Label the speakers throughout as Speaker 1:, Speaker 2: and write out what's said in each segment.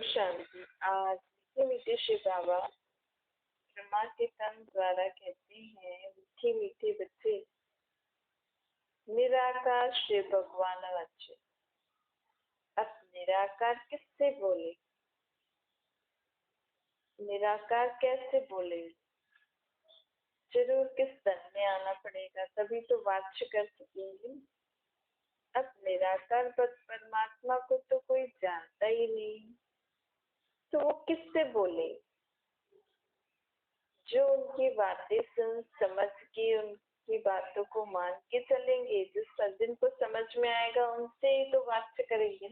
Speaker 1: शांति। आज मीठे मीठे शिव बाबा ब्रह्मा के तन द्वारा कहते हैं, मीठे मीठे बच्चे निराकार शिव भगवान अच्छे। अब निराकार किससे बोले, निराकार कैसे बोले? जरूर किस तन में आना पड़ेगा, तभी तो वाच्य कर सकेंगे। अब निराकार परमात्मा को तो कोई जानता ही नहीं, तो वो किससे बोले? जो उनकी बातें सुन समझ के उनकी बातों को मान के चलेंगे, जिनको समझ में आएगा उनसे ही तो वाच्य करेंगे।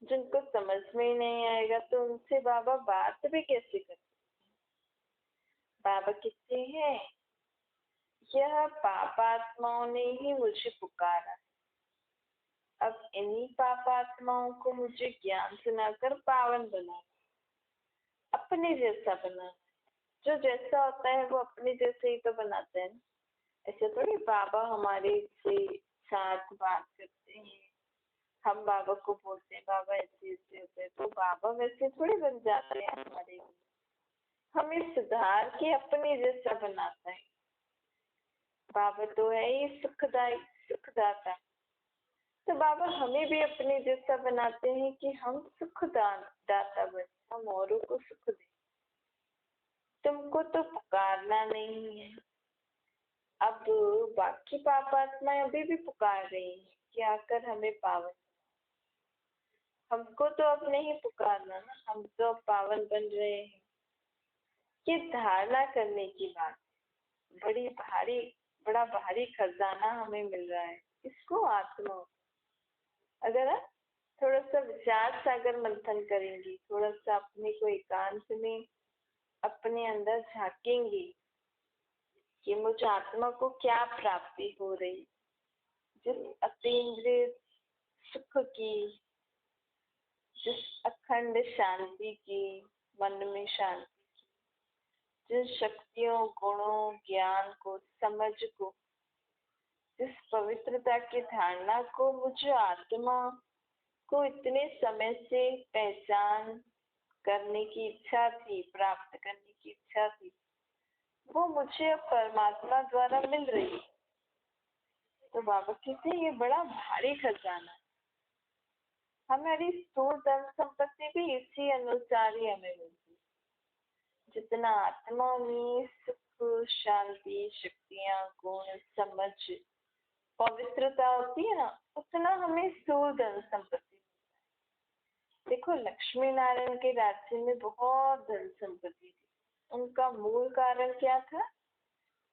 Speaker 1: जिनको समझ में ही नहीं आएगा तो उनसे बाबा बात भी कैसे कर सकते हैं? बाबा कहते हैं, यह पापात्माओं ने ही मुझे पुकारा। अब इन्हीं पापात्माओं को मुझे ज्ञान सुनाकर पावन बना, अपने जैसा बना। जो जैसा होता है वो अपने जैसे ही तो बनाते हैं। ऐसे थोड़ी बाबा हमारे से साथ बात करते हैं, हम बाबा को बोलते हैं बाबा ऐसे ऐसे होते हैं, तो बाबा वैसे थोड़ी बन जाते हैं हमारे। हमें सुधार के अपने जैसा बनाता है। बाबा तो है ही सुखदाई, सुखदाता। तो बाबा हमें भी अपने जैसा बनाते हैं कि हम सुखदाता बने, हम औरों को सुख दें। तुमको तो पुकारना नहीं है। अब बाकी पापात्माएं अभी भी पुकार रही हैं कि आकर हमें पावन। हमको तो अब नहीं पुकारना ना, हम तो अब पावन बन रहे हैं। ये धारणा करने की बात, बड़ा भारी खजाना हमें मिल रहा है। इसको आत्मा, अगर आप थोड़ा सा विचार सागर मंथन करेंगी, थोड़ा सा अपने को एकांत में अपने अंदर झांकेंगी कि मुझ आत्मा को क्या प्राप्ति हो रही, जिस अतीन्द्रिय सुख की, जिस अखंड शांति की, मन में शांति की, जिन शक्तियों, गुणों, ज्ञान को, समझ को, जिस पवित्रता की धारणा को मुझे आत्मा को इतने समय से पहचान करने की इच्छा थी, प्राप्त करने की इच्छा थी, वो मुझे अब परमात्मा द्वारा मिल रही है। तो बाबा कहते हैं ये बड़ा भारी खजाना है। हमारी स्थूल धन संपत्ति भी इसी अनुसार ही हमें मिलती है। जितना आत्मा में सुख, शांति, शक्तियां, गुण, समझ, पवित्रता होती है ना, उतना हमें स्थूल धन संपत्ति मिलता है। देखो, लक्ष्मी नारायण के राज्य में बहुत धन संपत्ति थी। उनका मूल कारण क्या था?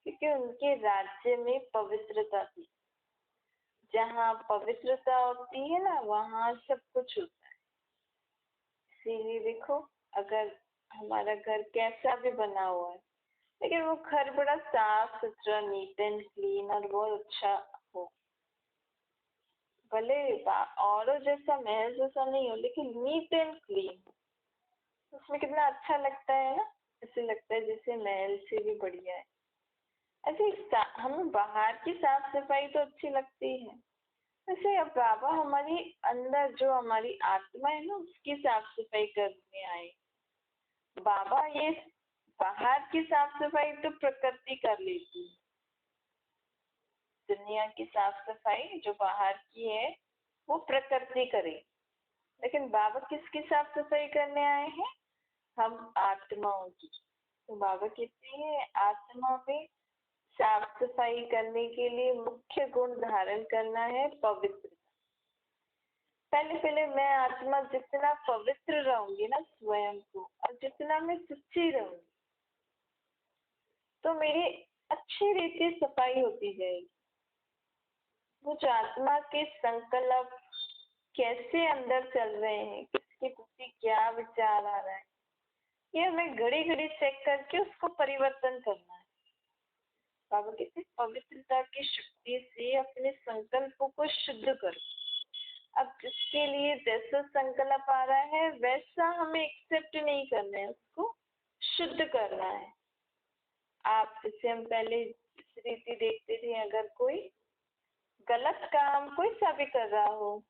Speaker 1: क्योंकि उनके राज्य में पवित्रता थी। जहाँ पवित्रता होती है ना, वहाँ सब कुछ होता है। इसीलिए देखो, अगर हमारा घर कैसा भी बना हुआ है, लेकिन वो घर बड़ा साफ सुथरा, नीट एंड क्लीन और बहुत अच्छा हो, भले औरों जैसा महल जैसा नहीं हो, लेकिन नीट एंड क्लीन, उसमें कितना अच्छा लगता है ना। ऐसे लगता है जैसे महल से भी बढ़िया है। ऐसे हमें बाहर की साफ सफाई तो अच्छी लगती है, वैसे अब बाबा हमारी अंदर जो हमारी आत्मा है ना, उसकी साफ सफाई करने आए। बाबा ये बाहर की साफ सफाई तो प्रकृति कर लेती है, दुनिया की साफ सफाई जो बाहर की है वो प्रकृति करे, लेकिन बाबा किसकी साफ सफाई करने आए हैं? हम आत्माओं की। तो बाबा कहते हैं आत्मा में साफ सफाई करने के लिए मुख्य गुण धारण करना है पवित्रता। पहले मैं आत्मा जितना पवित्र रहूंगी ना स्वयं को, और जितना मैं सच्ची रहूंगी, तो मेरी अच्छी रीति सफाई होती जाएगी। मुझ आत्मा के संकल्प कैसे अंदर चल रहे हैं, किसके प्रति क्या विचार आ रहा है, ये हमें घड़ी घड़ी चेक करके उसको परिवर्तन करना है। बाबा कहते पवित्रता की शक्ति से अपने संकल्पों को शुद्ध करो। अब जिसके लिए जैसा संकल्प आ रहा है वैसा हमें एक्सेप्ट नहीं करना है, उसको शुद्ध करना है। आप जैसे हम पहले इस रीति देखते थे, अगर कोई गलत काम कोई सा भी कर रहा हो,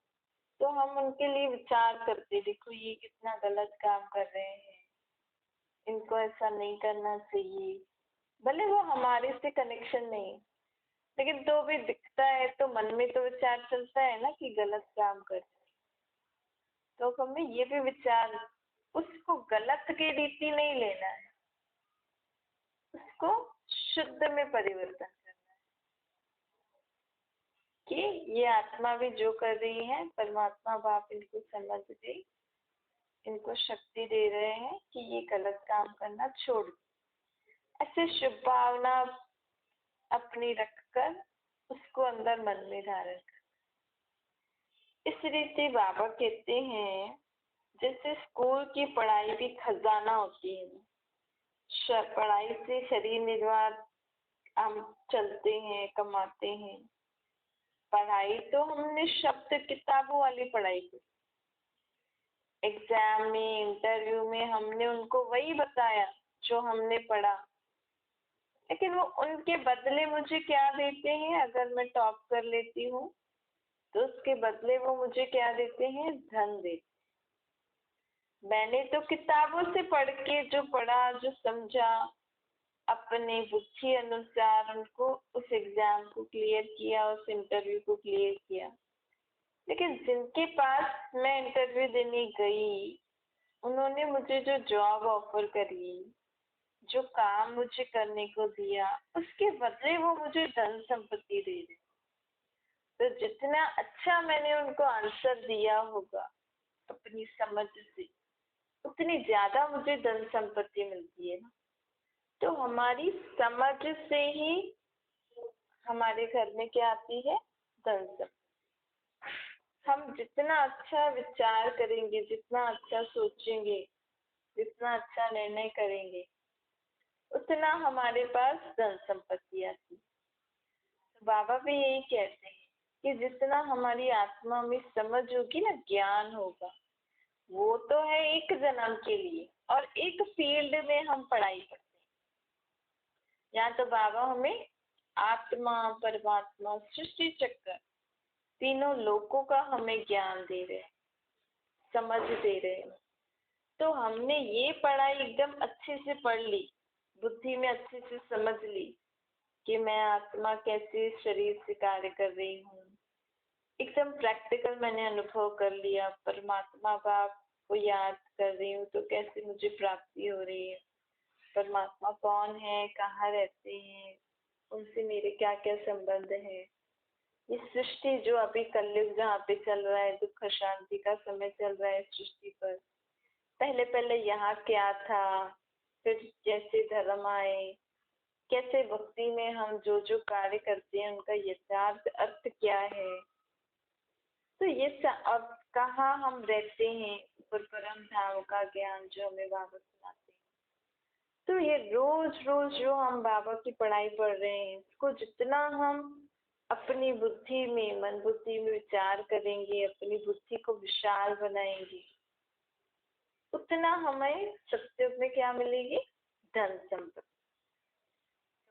Speaker 1: तो हम उनके लिए विचार करते, देखो ये कितना गलत काम कर रहे हैं, इनको ऐसा नहीं करना चाहिए। भले वो हमारे से कनेक्शन नहीं, लेकिन तो भी दिखता है तो मन में तो विचार चलता है ना कि गलत काम कर। तो हमें ये भी विचार, उसको गलत की रीति नहीं लेना है, उसको शुद्ध में परिवर्तन करना है कि ये आत्मा भी जो कर रही है, परमात्मा बाप इनको समझ दे, इनको शक्ति दे रहे हैं कि ये गलत काम करना छोड़ दे। ऐसे शुभ भावना अपनी रखकर उसको अंदर मन में धारण कर। इस रीति बाबा कहते हैं जैसे स्कूल की पढ़ाई भी खजाना होती है, पढ़ाई से शरीर निर्वाह हम चलते हैं, कमाते हैं। पढ़ाई तो हमने शब्द किताबों वाली पढ़ाई की, एग्जाम में, इंटरव्यू में हमने उनको वही बताया जो हमने पढ़ा, लेकिन वो उनके बदले मुझे क्या देते हैं? अगर मैं टॉप कर लेती हूँ तो उसके बदले वो मुझे क्या देते हैं? धन देते। मैंने तो किताबों से पढ़ के जो पढ़ा, जो समझा, अपने बुद्धि अनुसार उनको उस एग्जाम को क्लियर किया, उस इंटरव्यू को क्लियर किया। लेकिन जिनके पास मैं इंटरव्यू देने गई, उन्होंने मुझे जो जॉब ऑफर करी, जो काम मुझे करने को दिया, उसके बदले वो मुझे धन संपत्ति दे रहे। तो जितना अच्छा मैंने उनको आंसर दिया होगा अपनी समझ से, उतनी ज्यादा मुझे धन संपत्ति मिलती है ना। तो हमारी समझ से ही हमारे घर में क्या आती है? धन संपत्ति। हम जितना अच्छा विचार करेंगे, जितना अच्छा सोचेंगे, जितना अच्छा निर्णय करेंगे, उतना हमारे पास धन संपत्ति आती है। तो बाबा भी यही कहते हैं कि जितना हमारी आत्मा में समझ होगी ना, ज्ञान होगा, वो तो है एक जन्म के लिए, और एक फील्ड में हम पढ़ाई करते हैं। यहाँ तो बाबा हमें आत्मा, परमात्मा, सृष्टि चक्र, तीनों लोकों का हमें ज्ञान दे रहे हैं, समझ दे रहे हैं। तो हमने ये पढ़ाई एकदम अच्छे से पढ़ ली, बुद्धि में अच्छे से समझ ली कि मैं आत्मा कैसे शरीर से कार्य कर रही हूँ। एकदम प्रैक्टिकल मैंने अनुभव कर लिया, परमात्मा बाप को याद कर रही हूँ तो कैसे मुझे प्राप्ति हो रही है, परमात्मा कौन है, कहाँ रहते हैं, उनसे मेरे क्या क्या संबंध है। ये सृष्टि जो अभी कलयुग जहाँ पे चल रहा है, दुख शांति का समय चल रहा है सृष्टि पर, पहले पहले यहाँ क्या था, फिर कैसे धर्म आए, कैसे भक्ति में हम जो जो कार्य करते हैं उनका यथार्थ अर्थ क्या है। तो ये अब कहाँ हम रहते हैं, ऊपर परम धाम का ज्ञान जो हमें बाबा सुनाते हैं। तो ये रोज रोज जो हम बाबा की पढ़ाई पढ़ रहे हैं, इसको जितना हम अपनी बुद्धि में, मन बुद्धि में विचार करेंगे, अपनी बुद्धि को विशाल बनाएंगे, उतना हमें सत्युग में क्या मिलेगी? धन संपत्ति।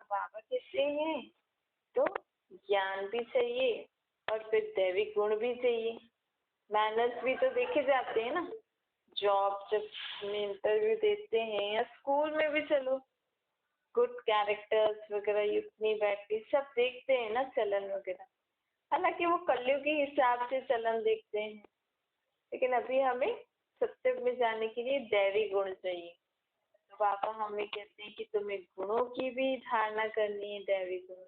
Speaker 1: तो बाबा कहते हैं तो ज्ञान भी चाहिए और फिर दैविक गुण भी चाहिए। मैनर्स भी तो देखे जाते हैं ना, जॉब जब हम इंटरव्यू देते हैं या स्कूल में भी, चलो गुड कैरेक्टर्स वगैरह, उठनी बैठनी सब देखते हैं ना, चलन वगैरह। हालांकि वो कलयुग के हिसाब से चलन देखते हैं, लेकिन अभी हमें सत्युग में जाने के लिए दैवी गुण चाहिए। तो बाबा हमें कहते हैं कि तुम्हें गुणों की भी धारणा करनी है, दैवी गुणों।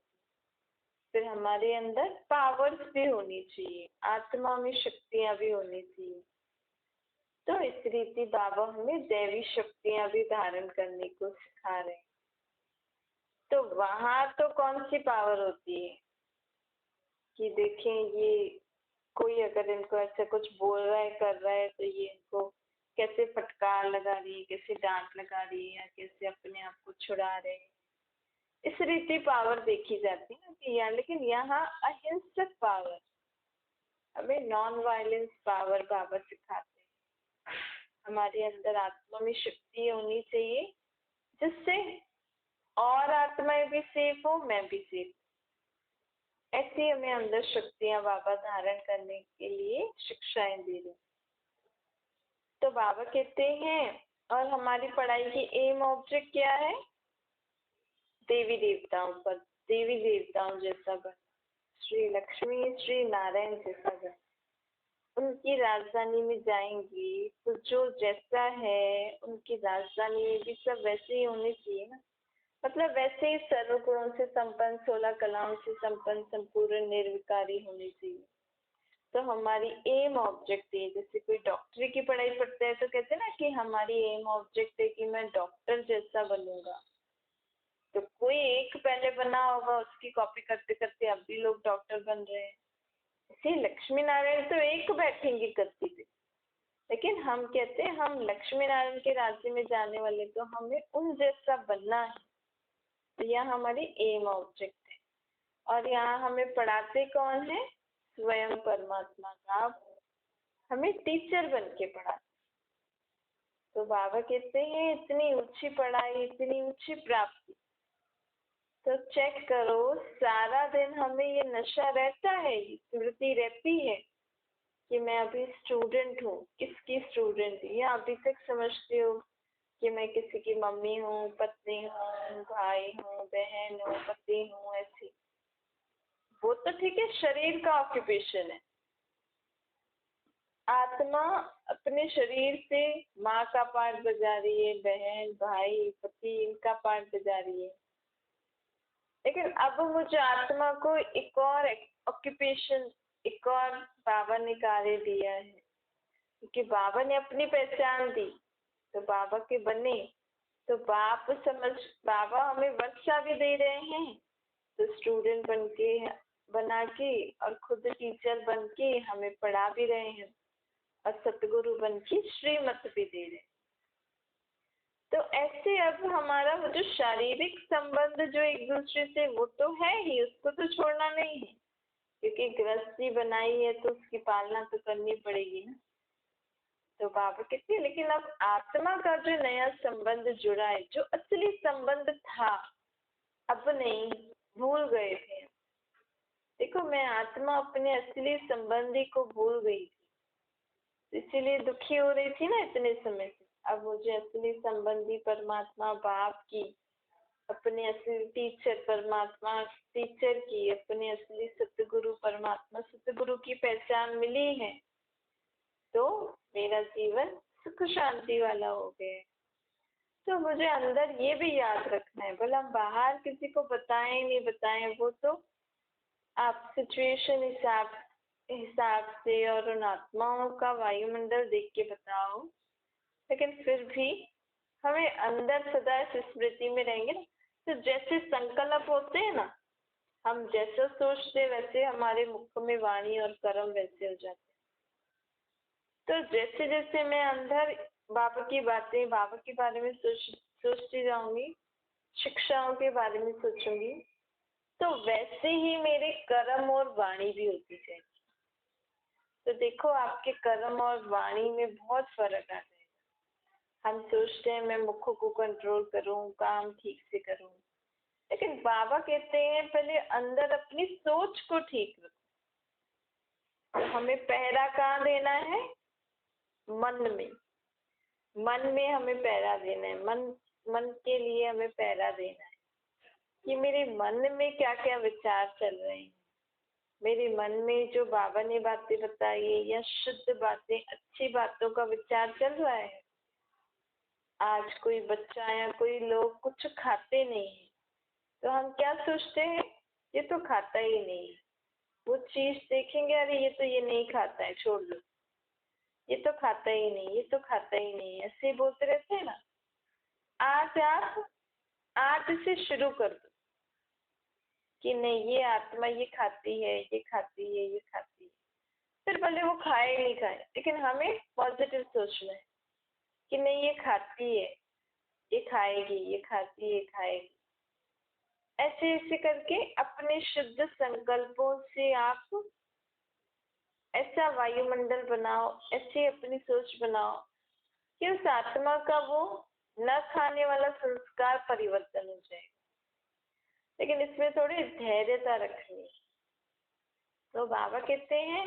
Speaker 1: फिर हमारे अंदर पावर्स भी होनी चाहिए, आत्मा में शक्तियां भी होनी चाहिए। तो इस रीति बाबा हमें दैवी शक्तियां भी धारण करने को सिखा रहे हैं। तो वहां तो कौन सी पावर होती है कि देखें ये कोई अगर इनको ऐसा कुछ बोल रहा है, कर रहा है, तो ये इनको कैसे फटकार लगा रही है, कैसे डांट लगा रही है, या कैसे अपने आप को छुड़ा रहे हैं। इस रीति पावर देखी जाती है ना कि यहाँ, लेकिन यहाँ अहिंसक पावर, हमें नॉन वायलेंस पावर बाबा सिखाते हैं। हमारे अंदर आत्मा में शक्ति होनी चाहिए जिससे और आत्माएं भी सेफ हो, मैं भी सेफ। ऐसी हमें अंदर शक्तियां बाबा धारण करने के लिए शिक्षाएं दे रहे। तो बाबा कहते हैं, और हमारी पढ़ाई की एम ऑब्जेक्ट क्या है? देवी देवताओं पर, देवी देवताओं जैसा बन, श्री लक्ष्मी श्री नारायण जैसा बन, उनकी राजधानी में जाएंगी तो जो जैसा है उनकी राजधानी में भी सब वैसे ही होने चाहिए ना। मतलब वैसे ही सर्व गुणों से संपन्न, 16 कलाओं से संपन्न, संपूर्ण निर्विकारी होनी चाहिए। तो हमारी एम ऑब्जेक्ट है, जैसे कोई डॉक्टरी की पढ़ाई पढ़ता है तो कहते हैं ना कि हमारी एम ऑब्जेक्ट है कि मैं डॉक्टर जैसा बनूंगा। तो कोई एक पहले बना होगा, उसकी कॉपी करते करते अब भी लोग डॉक्टर बन रहे हैं। इसे लक्ष्मी नारायण तो एक बैठेंगे करती थी, लेकिन हम कहते हैं हम लक्ष्मी नारायण के राज्य में जाने वाले, तो हमें उन जैसा बनना है। तो यह हमारी एम ऑब्जेक्ट है। और यहाँ हमें पढ़ाते कौन है? स्वयं परमात्मा का हमें टीचर बन के पढ़ाते। तो बाबा कहते हैं इतनी ऊंची पढ़ाई, इतनी ऊंची प्राप्ति, तो चेक करो सारा दिन हमें ये नशा रहता है, स्मृति रहती है कि मैं अभी स्टूडेंट हूँ। किसकी स्टूडेंट? या अभी तक समझती हो कि मैं किसी की मम्मी हूँ, पत्नी हूँ, भाई हूँ, बहन हूँ, पति हूँ, ऐसी। वो तो ठीक है, शरीर का ऑक्यूपेशन है। आत्मा अपने शरीर से माँ का पार्ट बजा रही है, बहन, भाई, पति, इनका पार्ट बजा रही है। लेकिन अब मुझे आत्मा को एक और ऑक्यूपेशन, एक और बाबा ने कार्य दिया है, क्योंकि बाबा ने अपनी पहचान दी तो बाबा के बने। तो बाप समझ, बाबा हमें वर्षा भी दे रहे हैं, तो स्टूडेंट बन के, बना के, और खुद टीचर बन के हमें पढ़ा भी रहे हैं, और सतगुरु बन के श्रीमत भी दे रहे हैं। तो ऐसे अब हमारा वो जो शारीरिक संबंध जो एक दूसरे से, वो तो है ही, उसको तो छोड़ना नहीं है, क्योंकि गृहस्थी बनाई है तो उसकी पालना तो करनी पड़ेगी ना। तो बाबा कहते हैं लेकिन अब आत्मा का जो नया संबंध जुड़ा है, जो असली संबंध था, अब नहीं, भूल गए थे। देखो, मैं आत्मा अपने असली संबंधी को भूल गई थी, इसीलिए दुखी हो रही थी ना इतने समय से। अब मुझे असली संबंधी परमात्मा बाप की, अपने असली टीचर परमात्मा टीचर की, अपने असली सतगुरु परमात्मा सतगुरु की पहचान मिली है, तो मेरा जीवन सुख शांति वाला हो गया। तो मुझे अंदर ये भी याद रखना है, भला हम बाहर किसी को बताएं नहीं बताएं, वो तो आप सिचुएशन हिसाब से और उन आत्माओं का वायुमंडल देख के बताओ, लेकिन फिर भी हमें अंदर सदा इस स्मृति में रहेंगे ना। तो जैसे संकल्प होते हैं ना, हम जैसा सोचते वैसे हमारे मुख में वाणी और कर्म वैसे हो जाते। तो जैसे जैसे मैं अंदर बाबा की बातें, बाबा के बारे में सोचती जाऊंगी, शिक्षाओं के बारे में सोचूंगी, तो वैसे ही मेरे कर्म और वाणी भी होती जाएगी। तो देखो, आपके कर्म और वाणी में बहुत फर्क आता है। हम सोचते हैं मैं मुख को कंट्रोल करूं, काम ठीक से करूं, लेकिन बाबा कहते हैं पहले अंदर अपनी सोच को ठीक रखो। तो हमें पहरा कहाँ देना है? मन में। मन में हमें पहरा देना है। मन के लिए हमें पहरा देना है कि मेरे मन में क्या क्या विचार चल रहे हैं। मेरे मन में जो बाबा ने बातें बताई है, या शुद्ध बातें, अच्छी बातों का विचार चल रहा है। आज कोई बच्चा या कोई लोग कुछ खाते नहीं है, तो हम क्या सोचते हैं? ये तो खाता ही नहीं है। वो चीज देखेंगे, अरे ये तो ये नहीं खाता है, छोड़ दो, ये तो खाता ही नहीं, ये तो खाता ही नहीं, ऐसे बोलते रहते हैं ना। आज से शुरू कर दो कि नहीं, ये आत्मा ये खाती है, ये खाती है, ये खाती है। फिर भले वो खाए नहीं खाए, लेकिन हमें पॉजिटिव सोचना है कि नहीं, ये खाती है, ये खाएगी, ये खाती है, खाएगी। ऐसे ऐसे करके अपने शुद्ध संकल्पों से आप ऐसा वायुमंडल बनाओ, ऐसी अपनी सोच बनाओ कि उस आत्मा का वो न खाने वाला संस्कार परिवर्तन हो जाए। लेकिन इसमें थोड़ी धैर्यता रखनी है। तो बाबा कहते हैं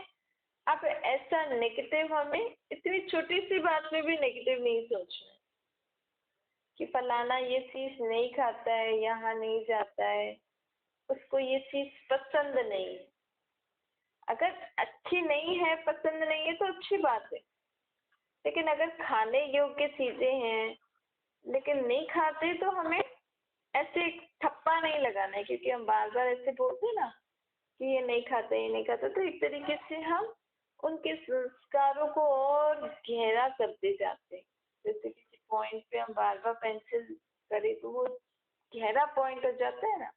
Speaker 1: आप ऐसा नेगेटिव, हमें इतनी छोटी सी बात में भी नेगेटिव नहीं सोचना है कि फलाना ये चीज नहीं खाता है, यहाँ नहीं जाता है, उसको ये चीज पसंद नहीं है। अगर अच्छी नहीं है, पसंद नहीं है तो अच्छी बात है, लेकिन अगर खाने योग्य चीजें हैं लेकिन नहीं खाते तो हमें ऐसे ठप्पा नहीं लगाना है, क्योंकि हम बार बार ऐसे बोलते हैं ना कि ये नहीं खाते, ये नहीं खाते, तो एक तरीके से हम उनके संस्कारों को और गहरा करते जाते हैं। जैसे किसी पॉइंट पे हम बार बार पेंसिल करें तो वो गहरा पॉइंट हो जाता है ना,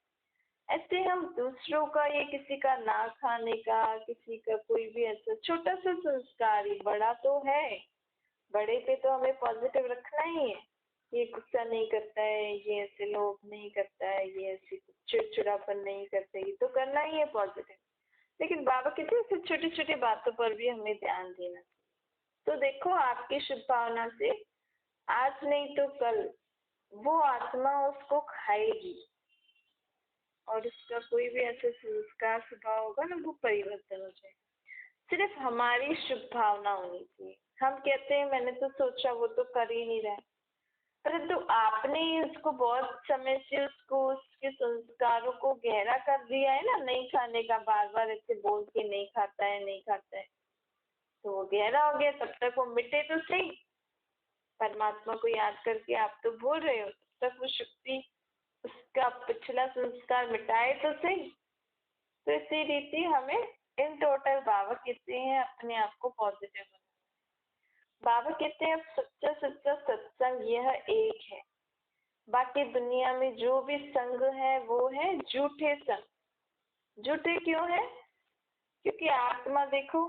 Speaker 1: ऐसे हम दूसरों का, ये किसी का ना खाने का, किसी का कोई भी ऐसा छोटा सा संस्कार ही बड़ा तो है, बड़े पे तो हमें पॉजिटिव रखना ही है। ये गुस्सा नहीं करता है, ये ऐसे लोभ नहीं करता है, ये ऐसे चिड़चिड़ापन नहीं करता, ये तो करना ही है पॉजिटिव। लेकिन बाबा कहते हैं छोटी छोटी बातों पर भी हमें ध्यान देना चाहिए। तो देखो, आपकी शुभ भावना से आज नहीं तो कल वो आत्मा उसको खाएगी और उसका कोई भी ऐसा संस्कार स्वभाव होगा ना, वो परिवर्तन हो जाएगा। सिर्फ हमारी शुभ भावना होनी चाहिए। हम कहते हैं मैंने तो सोचा, वो तो कर ही नहीं रहा है, परंतु आपने उसको बहुत समय से उसको उसके संस्कारों को गहरा कर दिया है ना, नहीं खाने का, बार बार ऐसे बोल के नहीं खाता है, नहीं खाता है, तो वो गहरा हो गया। तब तक वो मिटे तो सही, परमात्मा को याद करके आप तो भूल रहे हो, तब तक वो शक्ति उसका पिछला संस्कार मिटाए तो सही। तो इसी रीति हमें इन टोटल बाबा कहते हैं अपने आप को पॉजिटिव बनाना। बाबा कहते हैं अब सच्चा सच्चा सत्संग यह एक है, बाकी दुनिया में जो भी संग है वो है झूठे संग। झूठे क्यों है? क्योंकि आत्मा देखो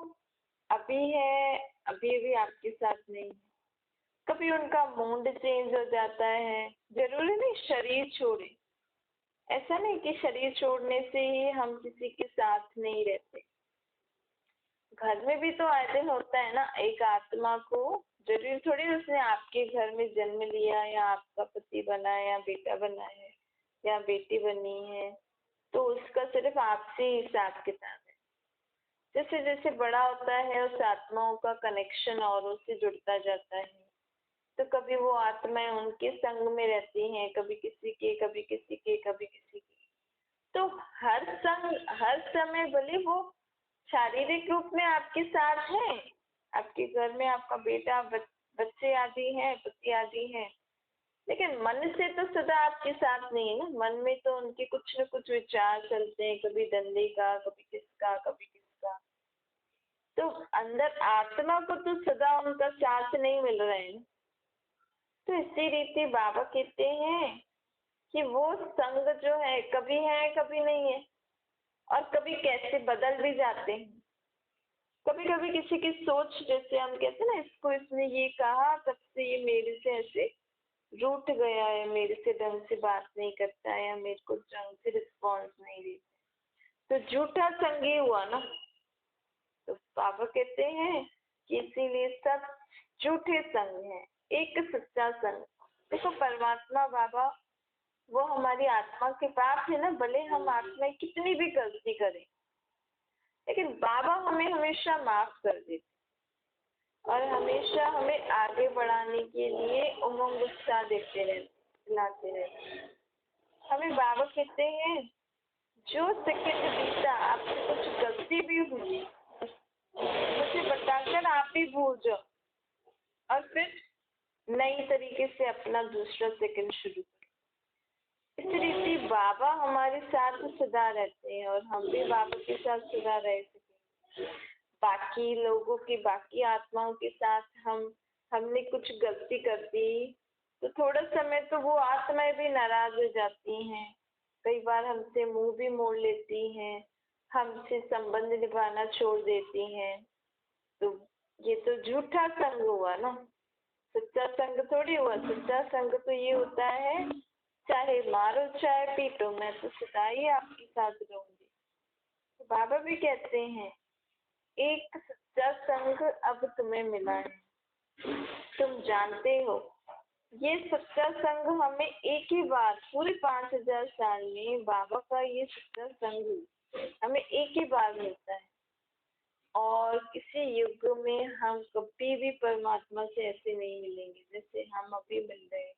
Speaker 1: अभी है, अभी भी आपके साथ नहीं है, कभी उनका मूड चेंज हो जाता है, जरूरी नहीं शरीर छोड़े, ऐसा नहीं कि शरीर छोड़ने से ही हम किसी के साथ नहीं रहते। घर में भी तो आए दिन होता है ना, एक आत्मा को जरूरी थोड़ी उसने आपके घर में जन्म लिया या आपका पति बना है या बेटा बना है या बेटी बनी है तो उसका सिर्फ आपसे ही हिसाब किताब है। जैसे जैसे बड़ा होता है उस आत्माओं का कनेक्शन औरों से जुड़ता जाता है, तो कभी वो आत्माएं उनके संग में रहती हैं, कभी किसी के, कभी किसी के, कभी किसी के। तो हर संग, हर समय भले वो शारीरिक रूप में आपके साथ है, आपके घर में आपका बेटा, बच्चे आदि हैं, पति आदि हैं, लेकिन मन से तो सदा आपके साथ नहीं है ना। मन में तो उनके कुछ न कुछ विचार चलते हैं, कभी धंधे का, कभी किसका, कभी किसका। तो अंदर आत्मा को तो सदा उनका साथ नहीं मिल रहा है ना। तो इसी रीति बाबा कहते हैं कि वो संग जो है कभी नहीं है, और कभी कैसे बदल भी जाते हैं। कभी कभी किसी की सोच, जैसे हम कहते हैं ना, इसको इसने ये कहा तब से ये मेरे से ऐसे रूठ गया है, मेरे से ढंग से बात नहीं करता है या मेरे को ढंग से रिस्पॉन्स नहीं देता, तो झूठा संग ही हुआ ना। तो बाबा कहते हैं कि इसीलिए सब झूठे संग हैं, एक सच्चा संग। देखो परमात्मा बाबा वो हमारी आत्मा के पास है ना, भले हम आत्मा कितनी भी गलती करें, लेकिन बाबा हमें हमेशा माफ कर देते और हमेशा हमें आगे बढ़ाने के लिए उमंग उत्साह देते रहते, दिलाते रहते। हमें बाबा कहते हैं जो सेकंड बीता आपसे कुछ गलती भी हुई मुझे बताकर आप भी भूल जाओ और फिर नई तरीके से अपना दूसरा सेकंड शुरू करो। इस रीति बाबा हमारे साथ सदा रहते हैं और हम भी बाबा के साथ सदा रह सकें। बाकी लोगों की, बाकी आत्माओं के साथ हमने कुछ गलती कर दी तो थोड़ा समय तो वो आत्माएं भी नाराज हो जाती हैं, कई बार हमसे मुंह भी मोड़ लेती हैं, हमसे संबंध निभाना छोड़ देती हैं। तो ये तो झूठा संग हुआ ना, सच्चा संग थोड़ी हुआ। सच्चा संग तो ये होता है चाहे मारो चाहे पीटो, मैं तो सदा ही आपके साथ रहूंगी। तो बाबा भी कहते हैं एक सच्चा संग अब तुम्हें मिला है, तुम जानते हो ये सच्चा संग हमें एक ही बार पूरे 5000 साल में बाबा का ये सच्चा संग हमें एक ही बार मिलता है। और किसी युग में हम कभी भी परमात्मा से ऐसे नहीं मिलेंगे जैसे हम अभी मिल रहे हैं।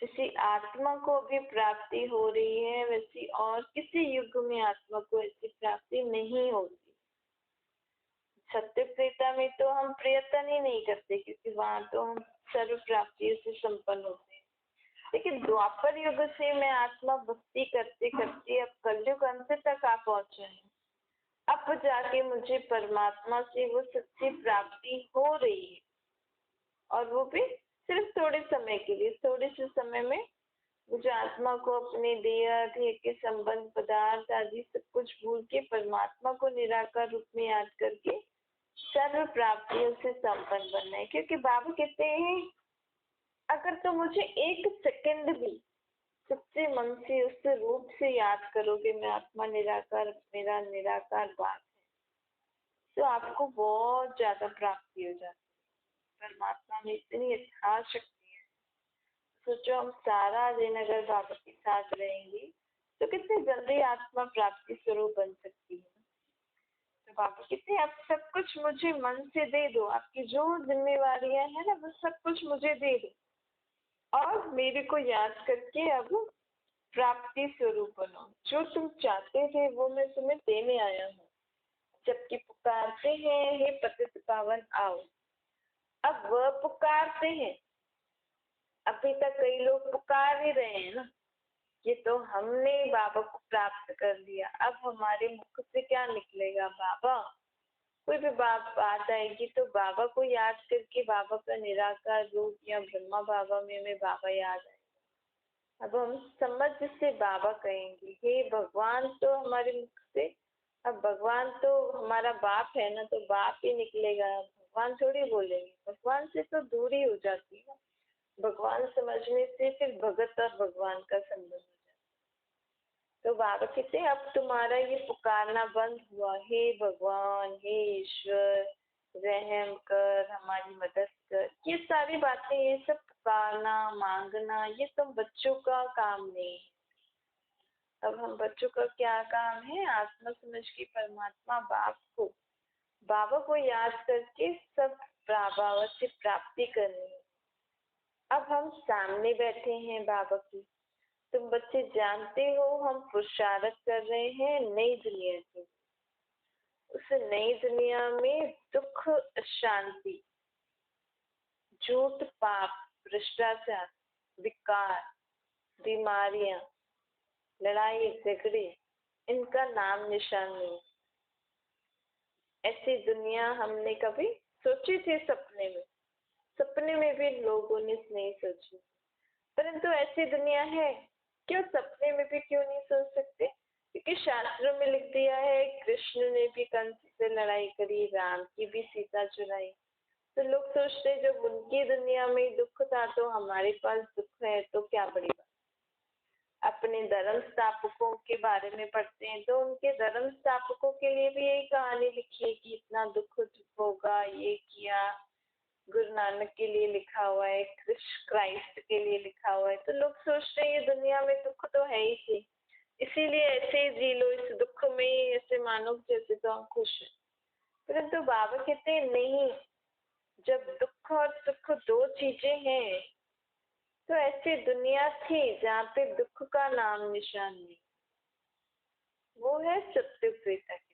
Speaker 1: जैसी आत्मा को अभी प्राप्ति हो रही है वैसी और किसी युग में आत्मा को ऐसी प्राप्ति नहीं होगी। सत्य त्रेता में तो हम प्रयत्न ही नहीं करते क्योंकि वहां तो हम सर्व प्राप्तियों से संपन्न होते हैं। लेकिन द्वापर युग से मैं आत्मा भक्ति करते करते अब कलयुग अंत तक आ पहुंचे हैं। अब जाके मुझे परमात्मा से वो सच्ची प्राप्ति हो रही है और वो भी सिर्फ थोड़े समय के लिए। थोड़े से समय में मुझे आत्मा को अपने देह के संबंध पदार्थ आदि सब कुछ भूल के परमात्मा को निराकार रूप में याद करके सर्व प्राप्तियों से संपन्न बनना है। क्योंकि बाबा कहते हैं अगर तो मुझे एक सेकंड भी सच्चे मन से उस रूप से याद करोगे मैं आत्मा निराकार मेरा निराकार बात है तो आपको बहुत ज्यादा प्राप्ति हो जाती है। परमात्मा में इतनी यथाशक्ति है। सोचो हम सारा दिन अगर बाबा के साथ रहेंगे तो कितनी जल्दी आत्मा प्राप्ति स्वरूप बन सकती है। तो बाबा कहते हैं आप सब कुछ मुझे मन से दे दो। आपकी जो जिम्मेवारियां है ना वो सब कुछ मुझे दे दो और मेरे को याद करके अब प्राप्ति स्वरूप बनो। जो तुम चाहते थे वो मैं तुम्हें देने आया हूँ। जबकि पुकारते हैं हे पतित पावन आओ। अब वह पुकारते हैं। अभी तक कई लोग पुकार ही रहे हैं ना। ये तो हमने बाबा को प्राप्त कर लिया। अब हमारे मुख से क्या निकलेगा बाबा। कोई भी बात आएगी तो बाबा को याद करके बाबा का निराकार रूप या ब्रह्मा बाबा में हमें बाबा याद आएगा। अब हम समझ से बाबा कहेंगे हे भगवान तो हमारे मुख से। अब भगवान तो हमारा बाप है ना तो बाप ही निकलेगा। भगवान थोड़ी बोलेंगे। भगवान से तो दूरी हो जाती है। भगवान समझने से फिर भगत और भगवान का संबंध हो जाता है। तो बाबा कहते हैं अब तुम्हारा ये पुकारना बंद हुआ। हे भगवान हे ईश्वर रहम कर हमारी मदद कर। ये सारी बातें ये सब पुकारना मांगना ये तुम बच्चों का काम नहीं है। अब हम बच्चों का क्या काम है। आत्मा समझ के परमात्मा बाबा को याद करके सब बाबा से प्राप्ति करनी है। अब हम सामने बैठे हैं बाबा की। तुम बच्चे जानते हो हम पुरुषार्थ कर रहे हैं नई दुनिया की। उस नई दुनिया में दुख शांति झूठ पाप भ्रष्टाचार विकार बीमारियां लड़ाई झगड़े इनका नाम निशान नहीं। ऐसी दुनिया हमने कभी सोची थी सपने में भी लोगों ने नहीं सोची। परंतु ऐसी दुनिया है। क्यों सपने में भी क्यों नहीं सोच सकते। क्योंकि शास्त्रों में लिख दिया है कृष्ण ने भी कंस से लड़ाई करी राम की भी सीता चुराई। तो लोग सोचते जब उनकी दुनिया में दुख था तो हमारे पास दुख है तो क्या बड़ी बात। अपने धर्म स्थापकों के बारे में पढ़ते हैं तो उनके धर्म स्थापकों के लिए भी यही कहानी लिखी है कि इतना दुख होगा। ये किया गुरु नानक के लिए लिखा हुआ है क्राइस्ट के लिए लिखा हुआ है। तो लोग सोचते हैं ये दुनिया में दुख तो है ही थी इसीलिए ऐसे ही जी लो इस दुख में ही ऐसे मानो जैसे तो हम खुश हैं। परंतु बाबा कहते हैं नहीं। जब दुख और सुख दो चीजें हैं तो ऐसी दुनिया थी जहाँ पे दुख का नाम निशान नहीं। वो है सत्य त्रेता की।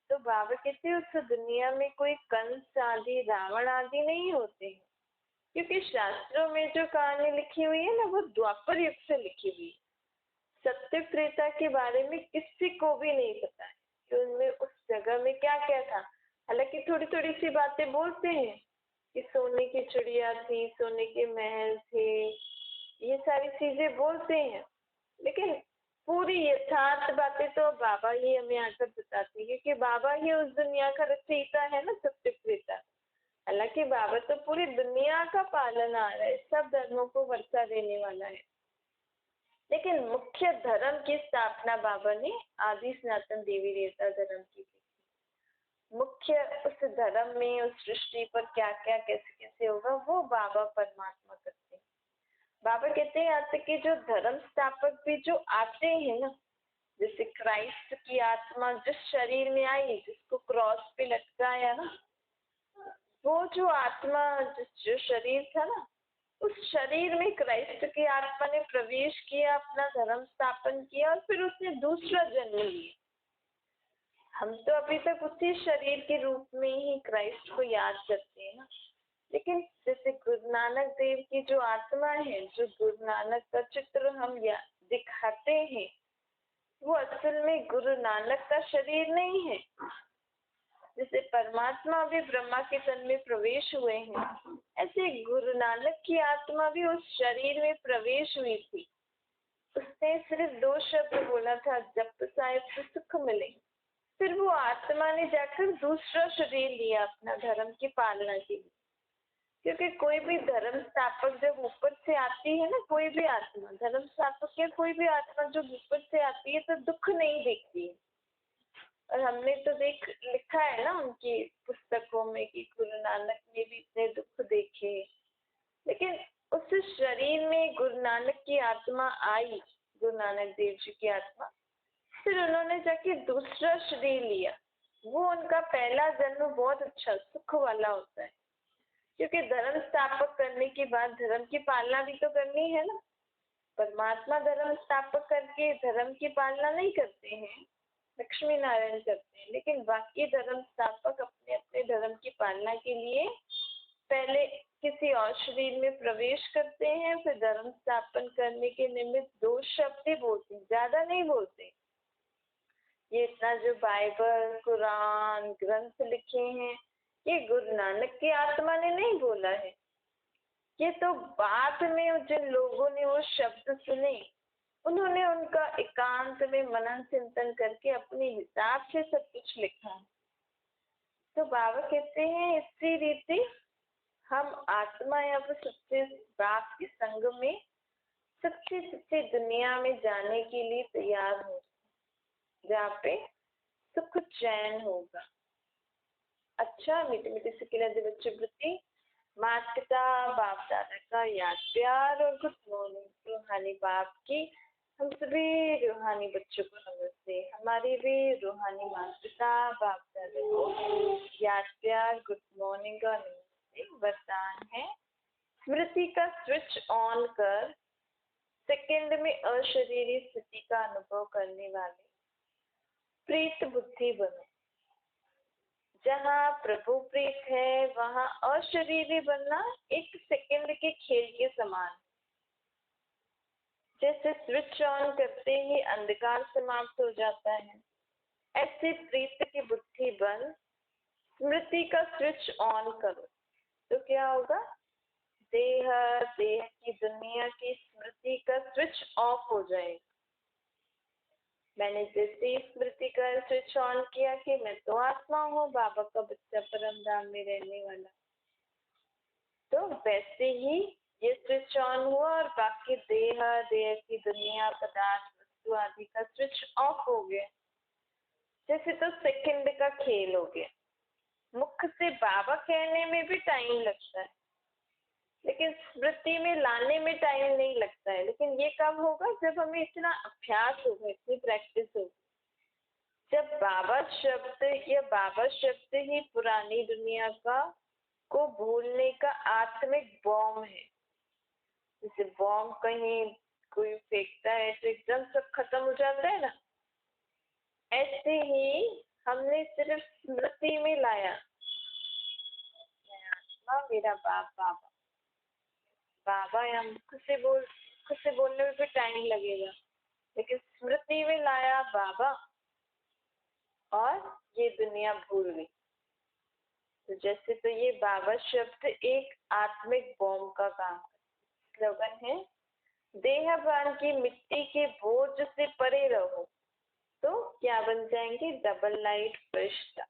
Speaker 1: तो बाबा कहते हैं उस दुनिया में कोई कंस आदि रावण आदि नहीं होते हैं। क्योंकि शास्त्रों में जो कहानी लिखी हुई है ना वो द्वापर युग से लिखी हुई है। सत्य त्रेता के बारे में किसी को भी नहीं पता है कि उनमें उस जगह में क्या क्या था। हालांकि थोड़ी थोड़ी सी बातें बोलते हैं कि सोने की चिड़िया थी सोने के महल थे ये सारी चीजें बोलते हैं। लेकिन पूरी यथार्थ बातें तो बाबा ही हमें आकर बताते हैं क्योंकि बाबा ही उस दुनिया का रचयिता है ना सत्य त्रेता। हालांकि बाबा तो पूरी दुनिया का पालनहार है सब धर्मों को वर्षा देने वाला है। लेकिन मुख्य धर्म की स्थापना बाबा ने आदि सनातन देवी देवता धर्म की। मुख्य उस धर्म में उस सृष्टि पर क्या क्या कैसे कैसे होगा वो बाबा परमात्मा करते हैं। बाबा कहते हैं यहाँ तक कि जो धर्म स्थापक भी जो आते हैं ना जैसे क्राइस्ट की आत्मा जिस शरीर में आई जिस उसको क्रॉस पे लटकाया ना, वो जो आत्मा, जो शरीर था ना, उस शरीर में क्राइस्ट की आत्मा ने प्रवेश किया, अपना धर्म स्थापन किया और फिर उसने दूसरा जन्म लिया। हम तो अभी तक उसी शरीर के रूप में ही क्राइस्ट को याद करते हैं ना, लेकिन जैसे गुरु नानक देव की जो आत्मा है, जो गुरु नानक का चित्र हम दिखाते हैं, वो असल में गुरु नानक का शरीर नहीं है। जैसे परमात्मा भी ब्रह्मा के तन में प्रवेश हुए हैं, ऐसे गुरु नानक की आत्मा भी उस शरीर में प्रवेश हुई थी। उसने सिर्फ 2 शब्द बोला था, जब साहिब को सुख मिले। फिर वो आत्मा ने जाकर दूसरा शरीर लिया अपना धर्म की पालना के लिए, क्योंकि कोई भी धर्म स्थापक जब ऊपर से आती है ना, कोई भी आत्मा धर्म स्थापक या कोई भी आत्मा जब ऊपर से आती है तो दुख नहीं देखती है। और हमने तो लिखा है ना उनकी पुस्तकों में कि गुरु नानक ने भी इतने दुख देखे, लेकिन उस शरीर में गुरु नानक की आत्मा आई, गुरु नानक देव जी की आत्मा, फिर उन्होंने जाके दूसरा शरीर लिया। वो उनका पहला जन्म बहुत अच्छा सुख वाला होता है, क्योंकि धर्म स्थापक करने के बाद धर्म की पालना भी तो करनी है ना। परमात्मा धर्म स्थापक करके धर्म की पालना नहीं करते हैं, लक्ष्मी नारायण करते हैं, लेकिन बाकी धर्म स्थापक अपने अपने धर्म की पालना के लिए पहले किसी और शरीर में प्रवेश करते हैं, फिर धर्म स्थापन करने के निमित्त 2 शब्द ही बोलते हैं, ज्यादा नहीं बोलते। ये इतना जो बाइबल कुरान ग्रंथ लिखे हैं, ये गुरु नानक की आत्मा ने नहीं बोला है, ये तो बाद में जिन लोगों ने वो शब्द सुने, उन्होंने उनका एकांत में मनन चिंतन करके अपने हिसाब से सब कुछ लिखा। तो बाबा कहते हैं इसी रीति हम आत्मा या फिर सच्चे बाप के संग में सच्ची सच्ची दुनिया में जाने के लिए तैयार हो, जहाँ पे सुख चैन होगा। अच्छा, मीठे मीठे से खिलते बच्चों प्रति माता पिता बाप दादा का याद प्यार और गुड मॉर्निंग। रूहानी बाप की हम सभी रूहानी बच्चों को नमस्ते। हमारी भी रूहानी माता पिता बाप दादा को याद प्यार गुड मॉर्निंग और नमस्ते। वरदान है, स्मृति का स्विच ऑन कर सेकंड में अशरीरी स्थिति का अनुभव करने वाले प्रीत बुद्धि बनो। जहाँ प्रभु प्रीत है वहाँ अशरीरी बनना एक सेकंड के खेल के समान। जैसे स्विच ऑन करते ही अंधकार समाप्त हो जाता है, ऐसे प्रीत की बुद्धि बन स्मृति का स्विच ऑन करो, तो क्या होगा? देह की दुनिया की स्मृति का स्विच ऑफ हो जाएगा। मैंने जैसे स्मृति का स्विच ऑन किया कि मैं तो आत्मा हूँ, बाबा का बच्चा, परम धाम में रहने वाला, तो वैसे ही ये स्विच ऑन हुआ और बाकी देह की दुनिया, पदार्थ, वस्तु आदि का स्विच ऑफ हो गया। जैसे तो सेकंड का खेल हो गया। मुख से बाबा कहने में भी टाइम लगता है, लेकिन स्मृति में लाने में टाइम नहीं लगता है। लेकिन ये कब होगा? जब हमें इतना अभ्यास होगा, इतनी प्रैक्टिस होगी। जब बाबा शब्द ही पुरानी दुनिया को भूलने का आत्मिक बॉम्ब है। जैसे बॉम्ब कहीं कोई फेंकता है तो एकदम सब खत्म हो जाता है ना, ऐसे ही हमने सिर्फ स्मृति में लाया, मैं आत्मा, मेरा बाप बाबा। बाबा हम खुद से बोलने में भी टाइम लगेगा, लेकिन स्मृति में लाया बाबा और ये दुनिया भूल गई। तो जैसे तो ये बाबा शब्द एक आत्मिक बॉम्ब का काम है। स्लोगन है, देहभान की मिट्टी के बोझ से परे रहो, तो क्या बन जाएंगे? डबल लाइट फरिश्ता।